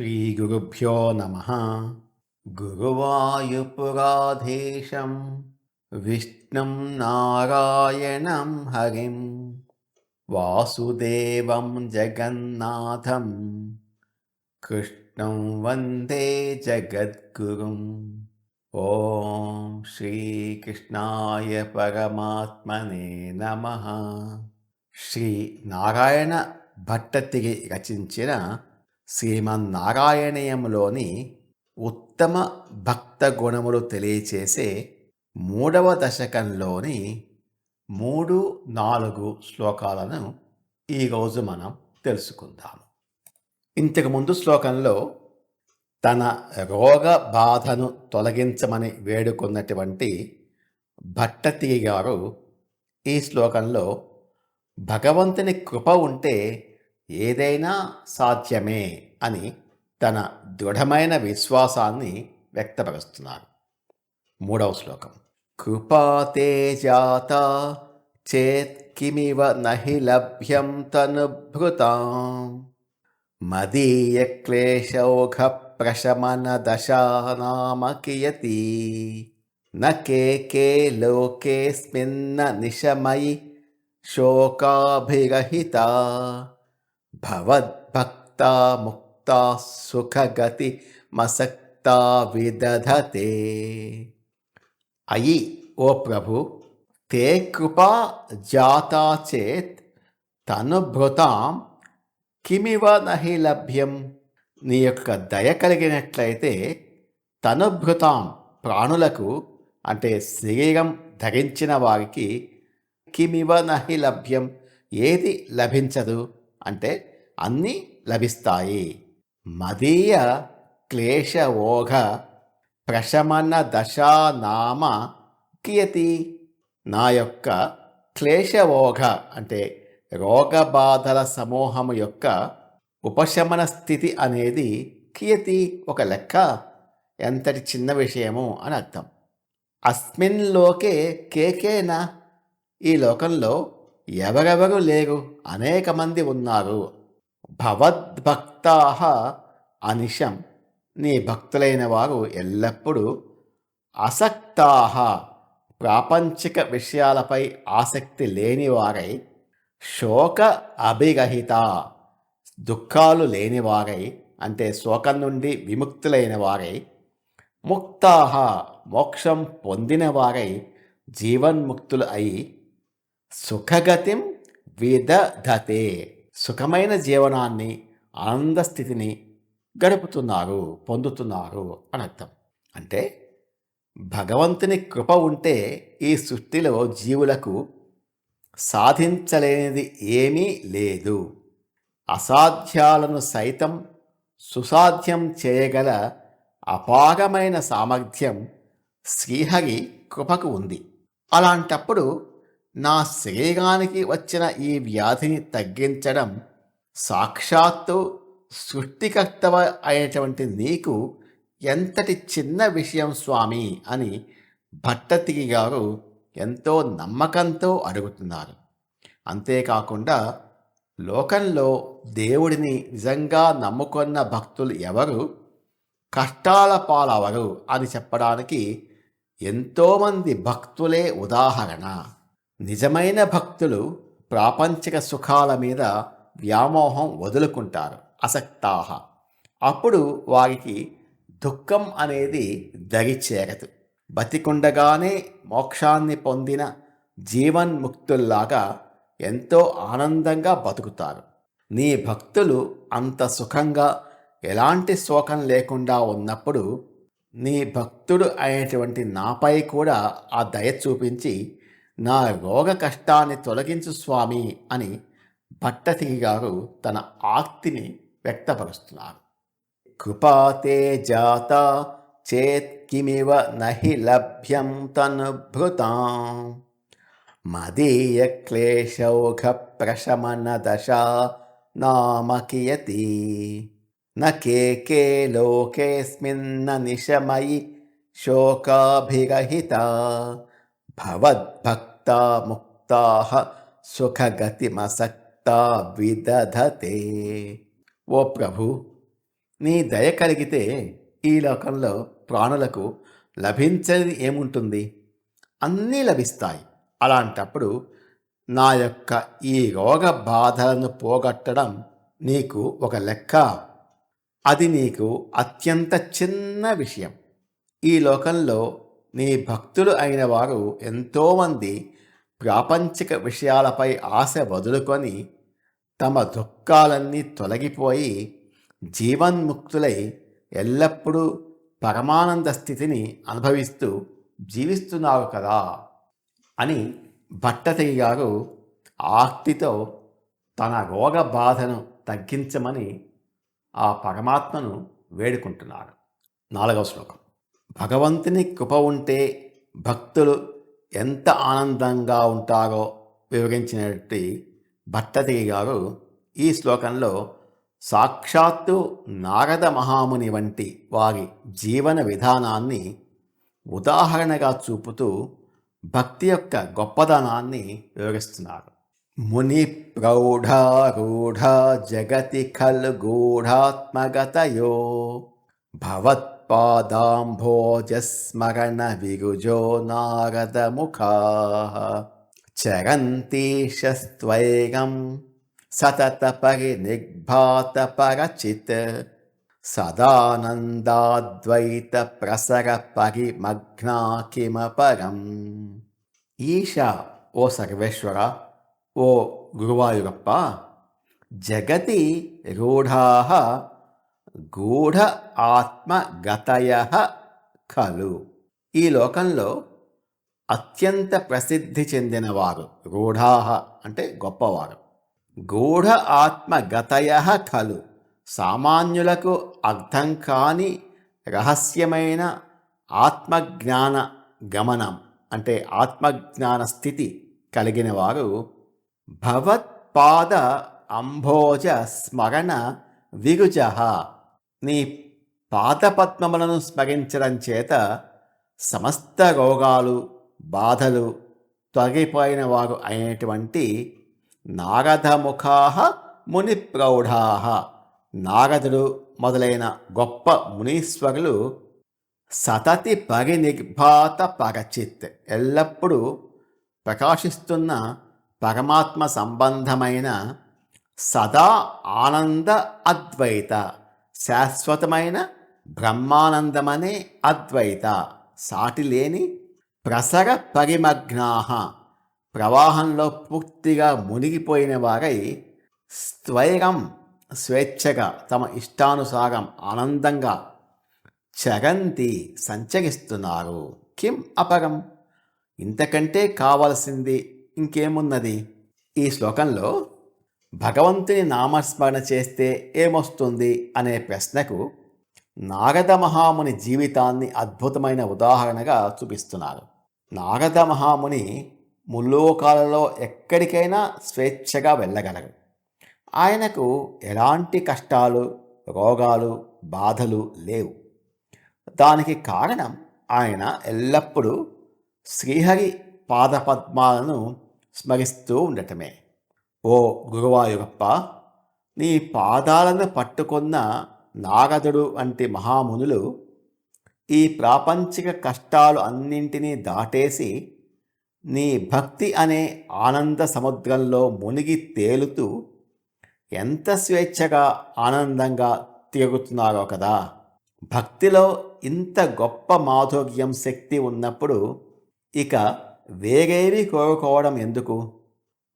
శ్రీగురుభ్యో నమ. గురువాయుపురాధీశం విష్ణుం నారాయణం హరిం వాసుదేవం జగన్నాథం కృష్ణం వందే జగద్గురుం. ఓం శ్రీకృష్ణాయ పరమాత్మనే నమః. శ్రీ నారాయణ భట్టతిరి రచించిన శ్రీమన్నారాయణీయంలోని ఉత్తమ భక్త గుణములు తెలియచేసే 3వ దశకంలోని 3-4 శ్లోకాలను ఈరోజు మనం తెలుసుకుందాము. ఇంతకుముందు శ్లోకంలో తన రోగ బాధను తొలగించమని వేడుకున్నటువంటి భట్టతిరి గారు ఈ శ్లోకంలో భగవంతుని కృప ఉంటే ఏదైనా సాధ్యమే అని తన దృఢమైన విశ్వాసాన్ని వ్యక్తపరుస్తున్నారు. 3వ శ్లోకం. కృపాతే జాత చేత్ కిమివ నహి లభ్యం తనుభృతాం మదీయ క్లేశౌఘ ప్రశమన దశానామ కియతి నకే లోకేస్మిన్న నిశమయి శోకాభిరహిత భవద్భక్తా ముక్తా సుఖగతి మసక్తా విదధతే. అయి ఓ ప్రభు, తే కృపా జాతా చేత్ తనుభృతాం కిమివ నహి లభ్యం. నీ యొక్క దయ కలిగినట్లయితే తనుభృతాం ప్రాణులకు అంటే శరీరం ధరించిన వారికి కిమివ నహి లభ్యం ఏది లభించదు అంటే అన్నీ లభిస్తాయి. మదీయ క్లేశవోఘ ప్రశమన దశానామ కియతి. నా యొక్క క్లేశవోఘ అంటే రోగబాధల సమూహము యొక్క ఉపశమన స్థితి అనేది కియతి ఒక లెక్క, ఎంతటి చిన్న విషయము అని అర్థం. అస్మిన్ లోకే కేకేన, ఈ లోకంలో ఎవరెవరు లేరు, అనేక మంది ఉన్నారు. భవద్భక్తాః అనిశం, నీ భక్తులైన వారు ఎల్లప్పుడూ అసక్తాః ప్రాపంచిక విషయాలపై ఆసక్తి లేనివారై, శోక అభిరహిత దుఃఖాలు లేనివారై అంటే శోకం నుండి విముక్తులైన వారై, ముక్తాః మోక్షం పొందినవారై జీవన్ముక్తులు అయి సుఖగతిం విదధతే సుఖమైన జీవనాన్ని ఆనంద స్థితిని గడుపుతున్నారు, పొందుతున్నారు అని అర్థం. అంటే భగవంతుని కృప ఉంటే ఈ సృష్టిలో జీవులకు సాధించలేనిది ఏమీ లేదు. అసాధ్యాలను సైతం సుసాధ్యం చేయగల అపారమైన సామర్థ్యం శ్రీహరి కృపకు ఉంది. అలాంటప్పుడు నా శరీరానికి వచ్చిన ఈ వ్యాధిని తగ్గించడం సాక్షాత్తు సృష్టికర్త అయినటువంటి నీకు ఎంతటి చిన్న విషయం స్వామి అని భట్టతిరి గారు ఎంతో నమ్మకంతో అడుగుతున్నారు. అంతేకాకుండా లోకంలో దేవుడిని నిజంగా నమ్ముకున్న భక్తులు ఎవరు కష్టాల పాలవరు అని చెప్పడానికి ఎంతోమంది భక్తులే ఉదాహరణ. నిజమైన భక్తులు ప్రాపంచిక సుఖాల మీద వ్యామోహం వదులుకుంటారు, అసక్తాహ. అప్పుడు వారికి దుఃఖం అనేది దరి చేరదు. బతికుండగానే మోక్షాన్ని పొందిన జీవన్ముక్తుల్లాగా ఎంతో ఆనందంగా బతుకుతారు. నీ భక్తులు అంత సుఖంగా ఎలాంటి శోకం లేకుండా ఉన్నప్పుడు నీ భక్తుడు అయినటువంటి నాపై కూడా ఆ దయ చూపించి నా రోగ కష్టాన్ని తొలగించు స్వామి అని భట్టతిరి గారు తన ఆర్తిని వ్యక్తపరుస్తున్నారు. కృపాతే జాత చేత్ కిమివ నహి లభ్యం తనుభృతాం మదీయ క్లేశౌఘ ప్రశమన దశా నామ కియతి నకే లోకేస్మిన్న నిశమయి శోకాభిరహిత భవద్భక్తా ముక్తాః సుఖగతిమసక్తా విదధతే. ఓ ప్రభు, నీ దయ కలిగితే ఈ లోకంలో ప్రాణులకు లభించనిది ఏముంటుంది? అన్నీ లభిస్తాయి. అలాంటప్పుడు నా యొక్క ఈ రోగ బాధలను పోగొట్టడం నీకు ఒక లెక్క. అది నీకు అత్యంత చిన్న విషయం. ఈ లోకంలో నీ భక్తులు అయిన వారు ఎంతోమంది ప్రాపంచిక విషయాలపై ఆశ వదులుకొని తమ దుఃఖాలన్నీ తొలగిపోయి జీవన్ముక్తులై ఎల్లప్పుడూ పరమానంద స్థితిని అనుభవిస్తూ జీవిస్తున్నారు కదా అని భట్టతిరి గారు ఆర్తితో తన రోగ బాధను తగ్గించమని ఆ పరమాత్మను వేడుకుంటున్నారు. 4వ శ్లోకం. భగవంతుని కృప ఉంటే భక్తులు ఎంత ఆనందంగా ఉంటారో వివరించినట్టు భట్టతిరి గారు ఈ శ్లోకంలో సాక్షాత్తు నారద మహాముని వంటి వారి జీవన విధానాన్ని ఉదాహరణగా చూపుతూ భక్తి యొక్క గొప్పదనాన్ని వివరిస్తున్నారు. ముని ప్రౌఢారూఢ జగతి ఖల్ గూఢాత్మగతయో భవత్పాదాంభోజస్మరణ విరుజో నారద ముఖా చరంతీశస్త్వైగం సతత పరినిర్భాత పరచిత్ సదానందాద్వైత ప్రసర పరిమగ్నా కిమపరం. ఈశ ఓ సర్వేశ్వర, ఓ గురువాయూరప్ప, జగతి రూఢా గూఢ ఆత్మగతయ ఖలు. ఈ లోకంలో అత్యంత ప్రసిద్ధి చెందినవారు రూఢా అంటే గొప్పవారు, గూఢ ఆత్మగతయ ఖలు సామాన్యులకు అర్థం కాని రహస్యమైన ఆత్మజ్ఞాన గమనం అంటే ఆత్మజ్ఞాన స్థితి కలిగిన వారు భవత్పాద అంభోజ స్మరణ విరుజ. నీ పాదపద్మములను స్మరించడం చేత సమస్త రోగాలు బాధలు తొలగిపోయిన వారు అయినటువంటి నారదముఖా ముని ప్రౌఢా, నారదుడు మొదలైన గొప్ప మునీశ్వరులు సతతి పరినిర్భాత పరచిత్ ఎల్లప్పుడూ ప్రకాశిస్తున్న పరమాత్మ సంబంధమైన సదా ఆనంద అద్వైత శాశ్వతమైన బ్రహ్మానందమనే అద్వైత సాటిలేని ప్రసర పరిమగ్నాహ ప్రవాహంలో పూర్తిగా మునిగిపోయిన వారై స్వైరం స్వేచ్ఛగా తమ ఇష్టానుసారం ఆనందంగా చరంతి సంచరిస్తున్నారు. కిం అపరం, ఇంతకంటే కావలసింది ఇంకేమున్నది? ఈ శ్లోకంలో భగవంతుని నామస్మరణ చేస్తే ఏమొస్తుంది అనే ప్రశ్నకు నారద మహాముని జీవితాన్ని అద్భుతమైన ఉదాహరణగా చూపిస్తున్నారు. నారద మహాముని ముల్లోకాలలో ఎక్కడికైనా స్వేచ్ఛగా వెళ్ళగలరు. ఆయనకు ఎలాంటి కష్టాలు రోగాలు బాధలు లేవు. దానికి కారణం ఆయన ఎల్లప్పుడూ శ్రీహరి పాదపద్మాలను స్మరిస్తూ ఉండటమే. ఓ గురువాయూరప్ప, నీ పాదాలను పట్టుకున్న నారదుడు వంటి మహామునులు ఈ ప్రాపంచిక కష్టాలు అన్నింటినీ దాటేసి నీ భక్తి అనే ఆనంద సముద్రంలో మునిగి తేలుతూ ఎంత స్వేచ్ఛగా ఆనందంగా తిరుగుతున్నారో కదా. భక్తిలో ఇంత గొప్ప మాధుర్యం శక్తి ఉన్నప్పుడు ఇక వేరేవి కోరుకోవడం ఎందుకు?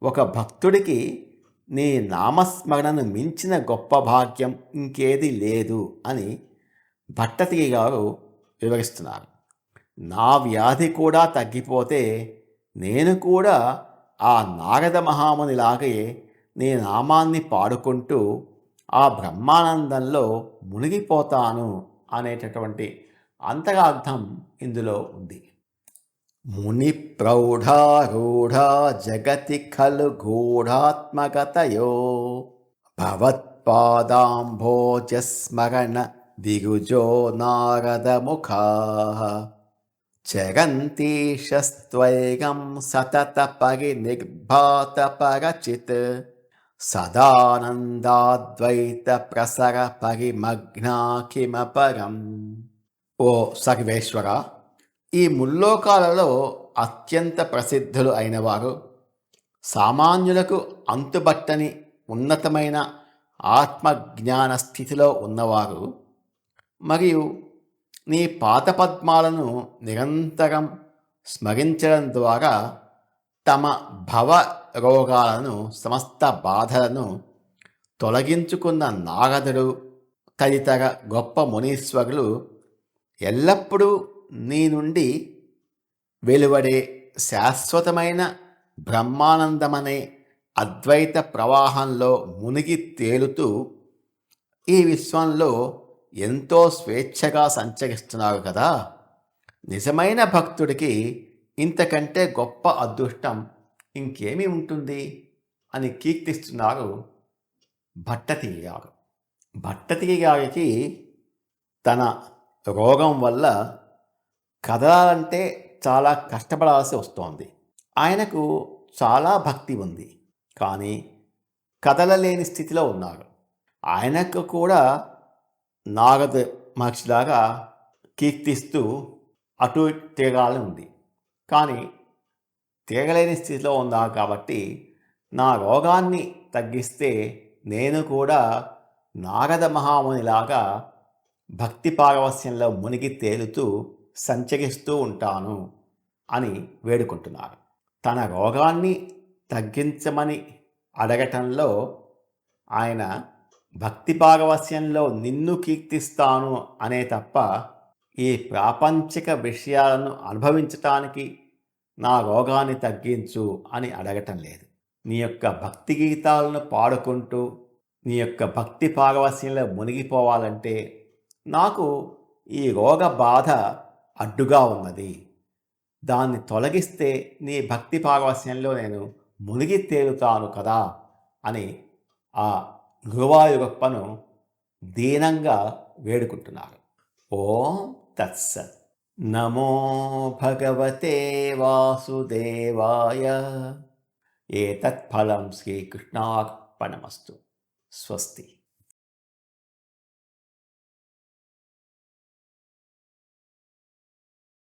ఒక భక్తుడికి నీ నామస్మరణను మించిన గొప్ప భాగ్యం ఇంకేది లేదు అని భట్టతిరి గారు వివరిస్తున్నారు. నా వ్యాధి కూడా తగ్గిపోతే నేను కూడా ఆ నారద మహామునిలాగే నీ నామాన్ని పాడుకుంటూ ఆ బ్రహ్మానందంలో మునిగిపోతాను అనేటటువంటి అంతరార్థం ఇందులో ఉంది. ముని ప్రౌఢారూఢ జగతి ఖలు గూఢాత్మగతయో భవత్పాదాంభోజస్మరణ విరుజో నారదముఖా చరంతీశస్త్వైగం సతత పరినిర్భాత పరచిత్ సదానందాద్వైత ప్రసర పరిమగ్నా కిమపరం. ఓ సర్వేశ్వర, ఈ ముల్లోకాలలో అత్యంత ప్రసిద్ధులు అయినవారు, సామాన్యులకు అంతుబట్టని ఉన్నతమైన ఆత్మజ్ఞాన స్థితిలో ఉన్నవారు మరియు నీ పాదపద్మాలను నిరంతరం స్మరించడం ద్వారా తమ భవ రోగాలను, సమస్త బాధలను తొలగించుకున్న నారదుడు తదితర గొప్ప మునీశ్వరులు ఎల్లప్పుడూ నీ నుండి వెలువడే శాశ్వతమైన బ్రహ్మానందమనే అద్వైత ప్రవాహంలో మునిగి తేలుతూ ఈ విశ్వంలో ఎంతో స్వేచ్ఛగా సంచరిస్తున్నారు కదా. నిజమైన భక్తుడికి ఇంతకంటే గొప్ప అదృష్టం ఇంకేమీ ఉంటుంది అని కీర్తిస్తున్నారు భట్టతిరి గారు. భట్టతిరి గారికి తన రోగం వల్ల కదలాలంటే చాలా కష్టపడాల్సి వస్తోంది. ఆయనకు చాలా భక్తి ఉంది, కానీ కదలలేని స్థితిలో ఉన్నారు. ఆయనకు కూడా నారద మహర్షిలాగా కీర్తిస్తూ అటు తిరగాలని ఉంది, కానీ తిరగలేని స్థితిలో ఉన్నారు. కాబట్టి నా రోగాన్ని తగ్గిస్తే నేను కూడా నారద మహామునిలాగా భక్తి పారవస్యంలో మునిగి తేలుతూ సంచరిస్తూ ఉంటాను అని వేడుకుంటున్నారు. తన రోగాన్ని తగ్గించమని అడగటంలో ఆయన భక్తి పారవస్యంలో నిన్ను కీర్తిస్తాను అనే తప్ప ఈ ప్రాపంచిక విషయాలను అనుభవించటానికి నా రోగాన్ని తగ్గించు అని అడగటం లేదు. నీ యొక్క భక్తి గీతాలను పాడుకుంటూ నీ యొక్క భక్తి పారవస్యంలో మునిగిపోవాలంటే నాకు ఈ రోగ బాధ అడ్డుగా ఉన్నది, దాన్ని తొలగిస్తే నీ భక్తి పారవస్యంలో నేను మునిగి తేలుతాను కదా అని ఆ గురువాయూరప్పను దీనంగా వేడుకుంటున్నారు. ఓం తత్సత్. నమో భగవతే వాసుదేవాయ. ఏతత్ ఫలం శ్రీకృష్ణార్పణమస్తు. స్వస్తి.